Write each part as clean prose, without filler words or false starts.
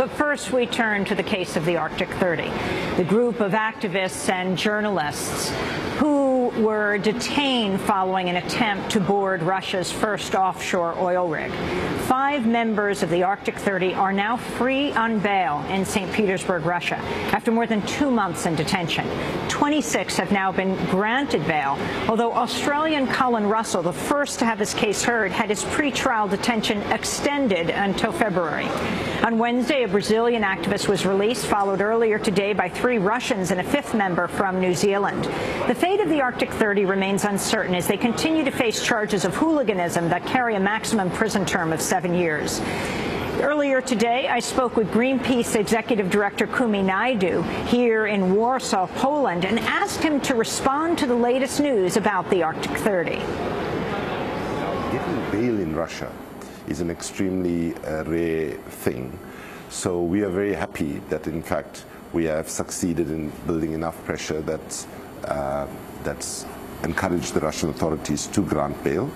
But first, we turn to the case of the Arctic 30, the group of activists and journalists who were detained following an attempt to board Russia's first offshore oil rig. 5 members of the Arctic 30 are now free on bail in St. Petersburg, Russia, after more than 2 months in detention. 26 have now been granted bail, although Australian Colin Russell, the first to have his case heard, had his pre-trial detention extended until February. On Wednesday, a Brazilian activist was released, followed earlier today by 3 Russians and a 5th member from New Zealand. The fate of the Arctic 30 remains uncertain as they continue to face charges of hooliganism that carry a maximum prison term of 7 years. Earlier today, I spoke with Greenpeace Executive Director Kumi Naidu here in Warsaw, Poland, and asked him to respond to the latest news about the Arctic 30. Getting bail in Russia is an extremely rare thing. So we are very happy that, in fact, we have succeeded in building enough pressure that's encouraged the Russian authorities to grant bail.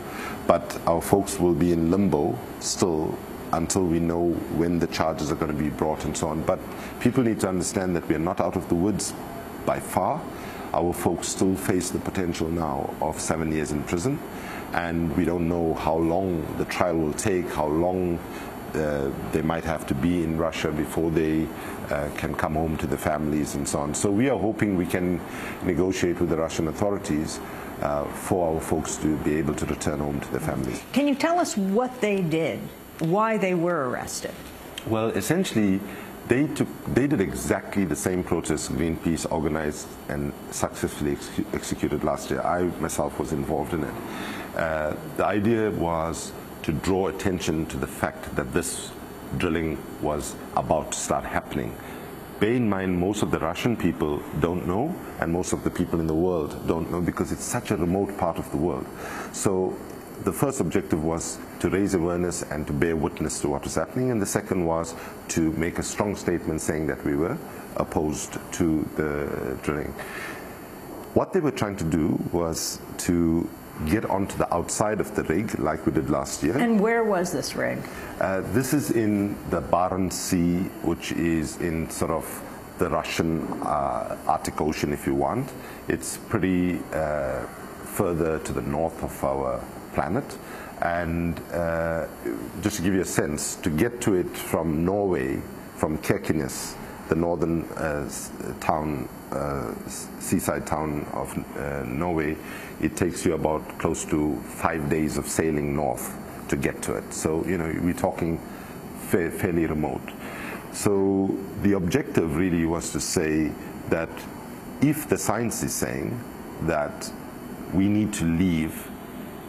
But our folks will be in limbo still until we know when the charges are going to be brought and so on. But people need to understand that we are not out of the woods by far. Our folks still face the potential now of 7 years in prison, and we don't know how long the trial will take, how long they might have to be in Russia before they can come home to the families and so on. So we are hoping we can negotiate with the Russian authorities for our folks to be able to return home to their families. Can you tell us what they did, why they were arrested? Well, essentially, they did exactly the same protest Greenpeace organized and successfully executed last year. I myself was involved in it. The idea was to draw attention to the fact that this drilling was about to start happening. Bear in mind, most of the Russian people don't know, and most of the people in the world don't know, because it's such a remote part of the world. So the first objective was to raise awareness and to bear witness to what was happening, and the second was to make a strong statement saying that we were opposed to the drilling. What they were trying to do was to get onto the outside of the rig like we did last year. And where was this rig? This is in the Barents Sea, which is in sort of the Russian Arctic Ocean, if you want. It's pretty further to the north of our planet. And just to give you a sense, to get to it from Norway, from Kirkenes, the northern seaside town of Norway, it takes you about close to 5 days of sailing north to get to it. So, you know, we're talking fairly remote. So the objective really was to say that if the science is saying that we need to leave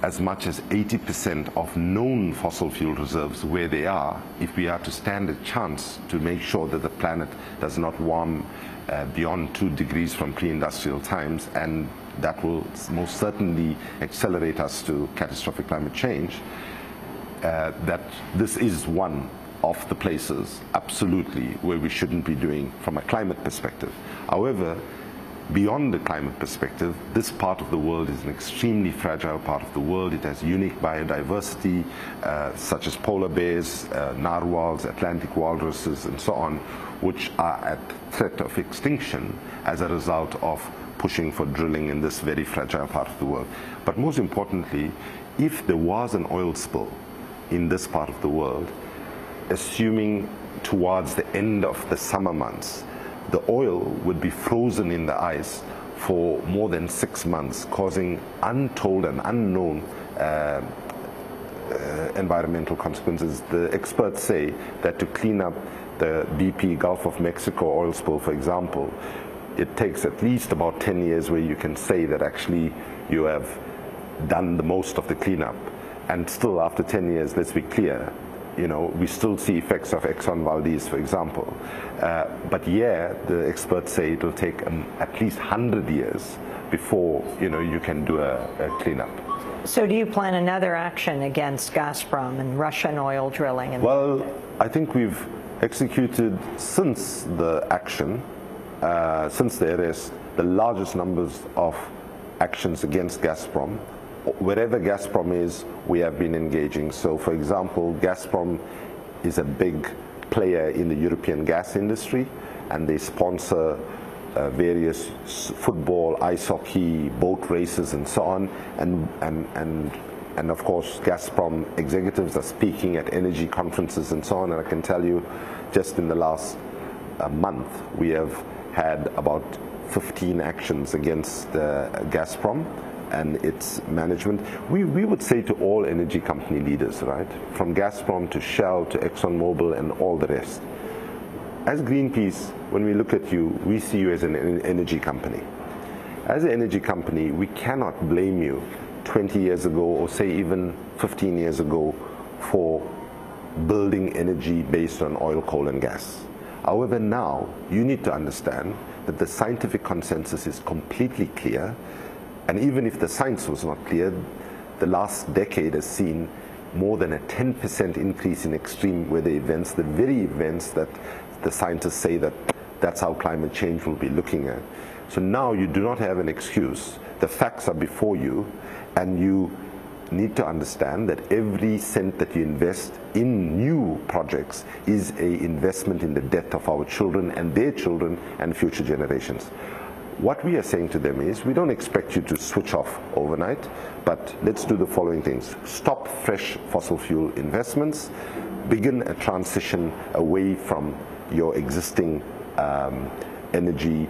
as much as 80% of known fossil fuel reserves where they are, if we are to stand a chance to make sure that the planet does not warm beyond 2 degrees from pre-industrial times, and that will most certainly accelerate us to catastrophic climate change, that this is one of the places, absolutely, where we shouldn't be doing from a climate perspective. However, beyond the climate perspective, this part of the world is an extremely fragile part of the world. It has unique biodiversity, such as polar bears, narwhals, Atlantic walruses, and so on, which are at threat of extinction as a result of pushing for drilling in this very fragile part of the world. But most importantly, if there was an oil spill in this part of the world, assuming towards the end of the summer months, the oil would be frozen in the ice for more than 6 months, causing untold and unknown environmental consequences. The experts say that to clean up the BP Gulf of Mexico oil spill, for example, it takes at least about 10 years where you can say that actually you have done the most of the cleanup. And still, after 10 years, let's be clear, you know, we still see effects of Exxon Valdez, for example. But yeah, the experts say it will take at least 100 years before, you know, you can do a cleanup. So do you plan another action against Gazprom and Russian oil drilling? Well, I think we've executed, since the action, since the arrest, the largest numbers of actions against Gazprom. Wherever Gazprom is, we have been engaging. So, for example, Gazprom is a big player in the European gas industry, and they sponsor various football, ice hockey, boat races, and so on. And of course, Gazprom executives are speaking at energy conferences and so on. And I can tell you, just in the last month, we have had about 15 actions against Gazprom and its management. We would say to all energy company leaders, right, from Gazprom to Shell to ExxonMobil and all the rest, as Greenpeace, when we look at you, we see you as an energy company. As an energy company, we cannot blame you 20 years ago, or say even 15 years ago, for building energy based on oil, coal and gas. However, now you need to understand that the scientific consensus is completely clear, and even if the science was not clear, the last decade has seen more than a 10% increase in extreme weather events, the very events that the scientists say that that's how climate change will be looking at. So now you do not have an excuse. The facts are before you, and you need to understand that every cent that you invest in new projects is an investment in the debt of our children and their children and future generations. What we are saying to them is, we don't expect you to switch off overnight, but let's do the following things. Stop fresh fossil fuel investments, begin a transition away from your existing energy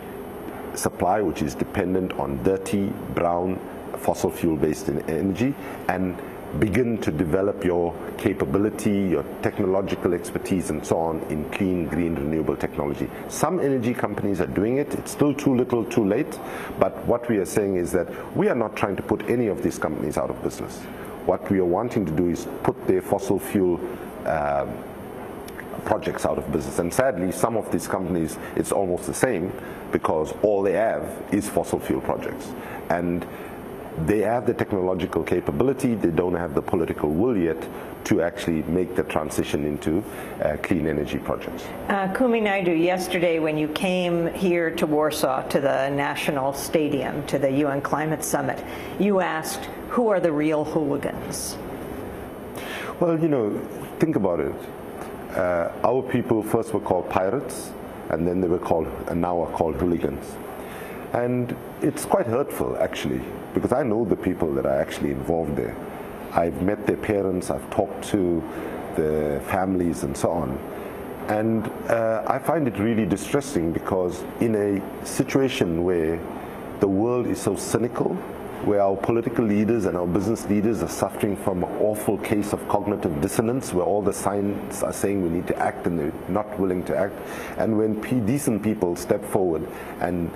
supply, which is dependent on dirty, brown, fossil fuel-based energy, and begin to develop your capability, your technological expertise, and so on in clean, green, renewable technology. Some energy companies are doing it. It's still too little, too late. But what we are saying is that we are not trying to put any of these companies out of business. What we are wanting to do is put their fossil fuel projects out of business. And sadly, some of these companies, it's almost the same, because all they have is fossil fuel projects. And they have the technological capability, they don't have the political will yet to actually make the transition into clean energy projects. Kumi Naidu, yesterday when you came here to Warsaw, to the National Stadium, to the UN Climate Summit, you asked, who are the real hooligans? Well, you know, think about it. Our people first were called pirates, and then they were called, and now are called hooligans. And it's quite hurtful, actually, because I know the people that are actually involved there. I've met their parents, I've talked to the families and so on. And I find it really distressing, because in a situation where the world is so cynical, where our political leaders and our business leaders are suffering from an awful case of cognitive dissonance, where all the signs are saying we need to act and they're not willing to act, and when decent people step forward and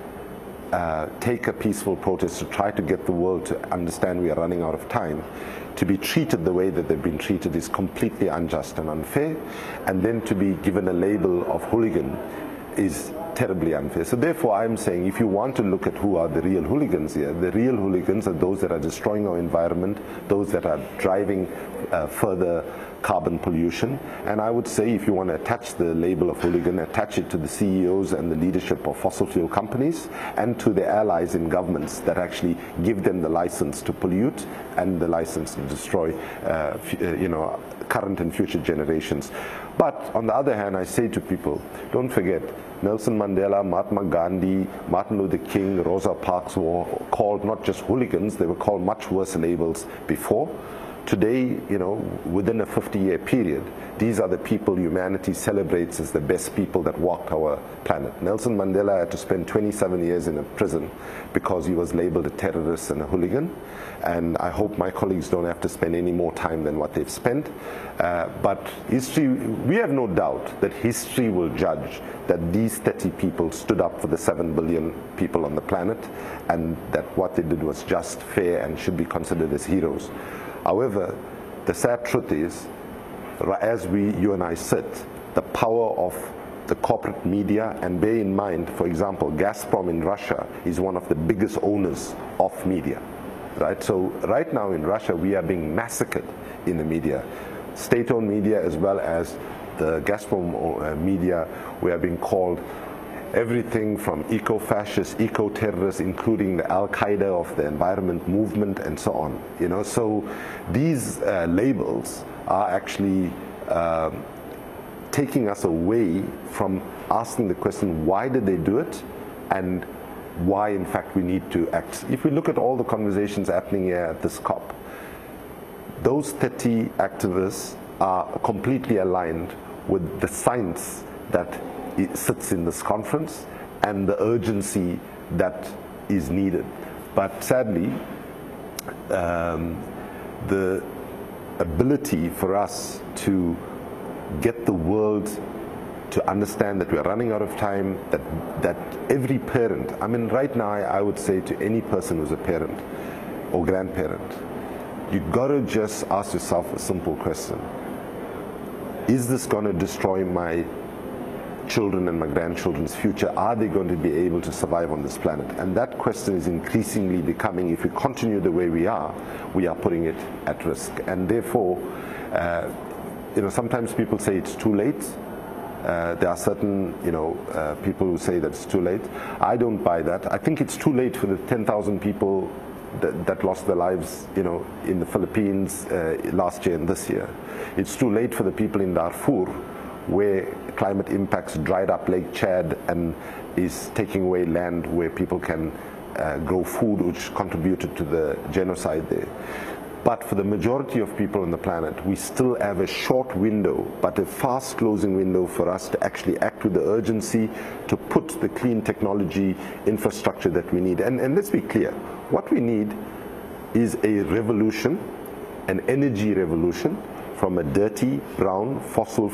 take a peaceful protest to try to get the world to understand we are running out of time, to be treated the way that they've been treated is completely unjust and unfair, and then to be given a label of hooligan is terribly unfair. So therefore I'm saying, if you want to look at who are the real hooligans here, the real hooligans are those that are destroying our environment, those that are driving further carbon pollution. And I would say, if you want to attach the label of hooligan, attach it to the CEOs and the leadership of fossil fuel companies, and to the allies in governments that actually give them the license to pollute and the license to destroy current and future generations. But on the other hand, I say to people, don't forget, Nelson Mandela, Mahatma Gandhi, Martin Luther King, Rosa Parks were called not just hooligans, they were called much worse labels before. Today, you know, within a 50-year period, these are the people humanity celebrates as the best people that walked our planet. Nelson Mandela had to spend 27 years in a prison because he was labeled a terrorist and a hooligan. And I hope my colleagues don't have to spend any more time than what they've spent. But history, we have no doubt that history will judge that these 30 people stood up for the 7 billion people on the planet, and that what they did was just, fair, and should be considered as heroes. However, the sad truth is, as you and I sit, the power of the corporate media, and bear in mind, for example, Gazprom in Russia is one of the biggest owners of media. Right? So right now in Russia, we are being massacred in the media. State-owned media as well as the Gazprom media, we are being called everything from eco-fascist, eco-terrorists, including the Al-Qaeda of the environment movement and so on. You know, so these labels are actually taking us away from asking the question, why did they do it, and why, in fact, we need to act. If we look at all the conversations happening here at this COP, those 30 activists are completely aligned with the science that sits in this conference and the urgency that is needed. But sadly, the ability for us to get the world to understand that we're running out of time, that every parent, I mean, right now I would say to any person who's a parent or grandparent, you've got to just ask yourself a simple question. Is this going to destroy my children and my grandchildren's future? Are they going to be able to survive on this planet? And that question is increasingly becoming, if we continue the way we are putting it at risk. And therefore, sometimes people say it's too late. There are certain, people who say that it's too late. I don't buy that. I think it's too late for the 10,000 people that lost their lives, in the Philippines last year and this year. It's too late for the people in Darfur, where climate impacts dried up Lake Chad and is taking away land where people can grow food, which contributed to the genocide there. But for the majority of people on the planet, we still have a short window, but a fast closing window for us to actually act with the urgency to put the clean technology infrastructure that we need. And let's be clear, what we need is a revolution, an energy revolution, from a dirty, brown, fossil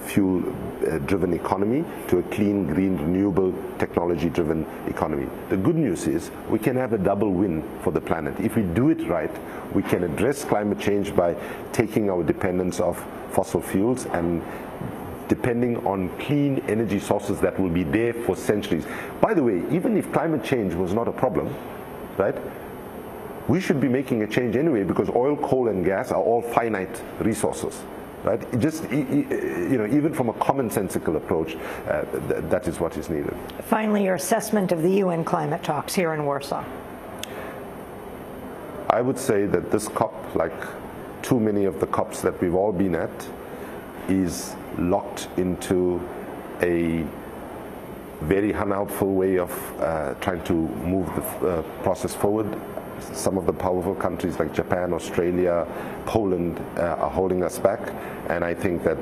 fuel-driven economy to a clean, green, renewable, technology-driven economy. The good news is we can have a double win for the planet. If we do it right, we can address climate change by taking our dependence of fossil fuels and depending on clean energy sources that will be there for centuries. By the way, even if climate change was not a problem, right, we should be making a change anyway, because oil, coal, and gas are all finite resources. Right? Even from a commonsensical approach, that is what is needed. Finally, your assessment of the UN climate talks here in Warsaw. I would say that this COP, like too many of the COPs that we've all been at, is locked into a very unhelpful way of trying to move the process forward. Some of the powerful countries like Japan, Australia, Poland are holding us back, and I think that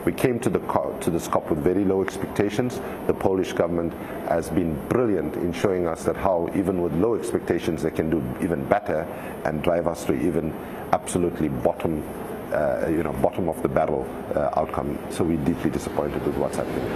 we came to this COP with very low expectations. The Polish government has been brilliant in showing us that how even with low expectations they can do even better and drive us to even absolutely bottom of the barrel outcome. So we're deeply disappointed with what's happening.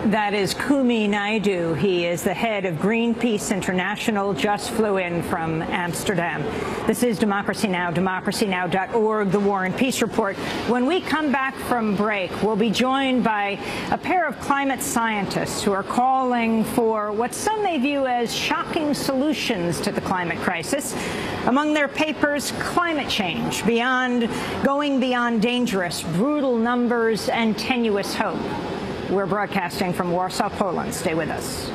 That is Kumi Naidoo. He is the head of Greenpeace International, just flew in from Amsterdam. This is Democracy Now!, democracynow.org, the War and Peace Report. When we come back from break, we'll be joined by a pair of climate scientists who are calling for what some may view as shocking solutions to the climate crisis. Among their papers, Climate Change, Going Beyond Dangerous, Brutal Numbers, and Tenuous Hope. We're broadcasting from Warsaw, Poland. Stay with us.